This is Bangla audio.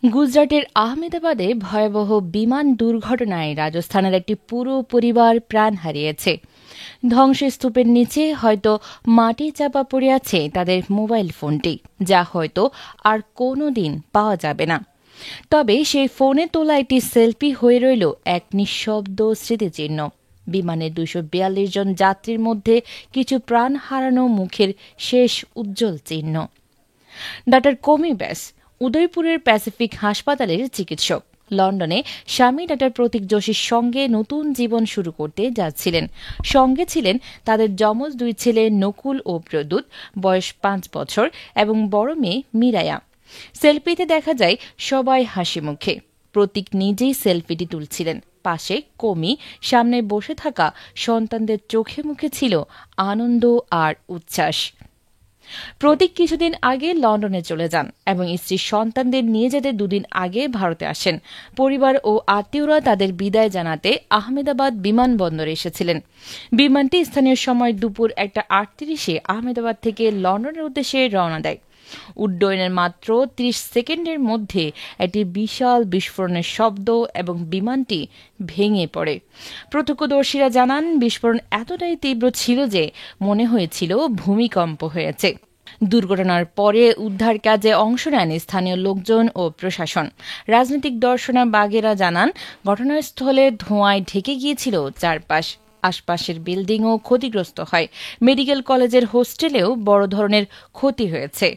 গুজরাটের আহমেদাবাদে ভয়াবহ বিমান দুর্ঘটনায় রাজস্থানের একটি পুরো পরিবার প্রাণ হারিয়েছে। ধ্বংসস্তূপের নিচে হয়তো মাটি চাপা পড়ে আছে তাদের মোবাইল ফোনটি, যা হয়তো আর কোনোদিন পাওয়া যাবে না। তবে সেই ফোনে তোলা একটি সেলফি হয়ে রইল এক নিঃশব্দ স্মৃতিচিহ্ন। বিমানের ২৪২ জন যাত্রীর মধ্যে কিছু প্রাণ হারানো মুখের শেষ উজ্জ্বল চিহ্ন। ডা. কোমি ব্যাস উদয়পুরের প্যাসিফিক হাসপাতালের চিকিৎসক। লন্ডনে স্বামী ডা. প্রতীক যোশীর সঙ্গে নতুন জীবন শুরু করতে যাচ্ছিলেন। সঙ্গে ছিলেন তাদের যমজ দুই ছেলে নকুল ও প্রদ্যুৎ, বয়স ৫ বছর, এবং বড় মেয়ে মীরায়া। সেলফিতে দেখা যায় সবাই হাসি মুখে। প্রতীক নিজেই সেলফিটি তুলছিলেন। পাশে কোমি, সামনে বসে থাকা সন্তানদের চোখে মুখে ছিল আনন্দ আর উচ্ছ্বাস। প্রতীক কিছুদিন আগে লন্ডনে চলে যান এবং স্ত্রীর সন্তানদের নিয়ে যেতে দুদিন আগে ভারতে আসেন। পরিবার ও আত্মীয়রা তাদের বিদায় জানাতে আহমেদাবাদ বিমানবন্দরে এসেছিলেন। বিমানটি স্থানীয় সময় দুপুর ১:৩৮-এ আহমেদাবাদ থেকে লন্ডনের উদ্দেশ্যে রওনা দেয়। উড্ডয়নের মাত্র ৩০ সেকেন্ডের মধ্যে একটি বিশাল বিস্ফোরণের শব্দ এবং বিমানটি ভেঙে পড়ে। প্রত্যক্ষদর্শীরা জানান, বিস্ফোরণ এতটাই তীব্র ছিল যে মনে হয়েছিল ভূমিকম্প হয়েছে। দুর্ঘটনার পরে উদ্ধার কাজে অংশ নেন স্থানীয় লোকজন ও প্রশাসন। রাজনৈতিক দর্শনাবাগেরা জানান, ঘটনাস্থলে ধোঁয়ায় ঢেকে গিয়েছিল চারপাশ। আশপাশের বিল্ডিংও ক্ষতিগ্রস্ত হয়। মেডিকেল কলেজের হোস্টেলেও বড় ধরনের ক্ষতি হয়েছে।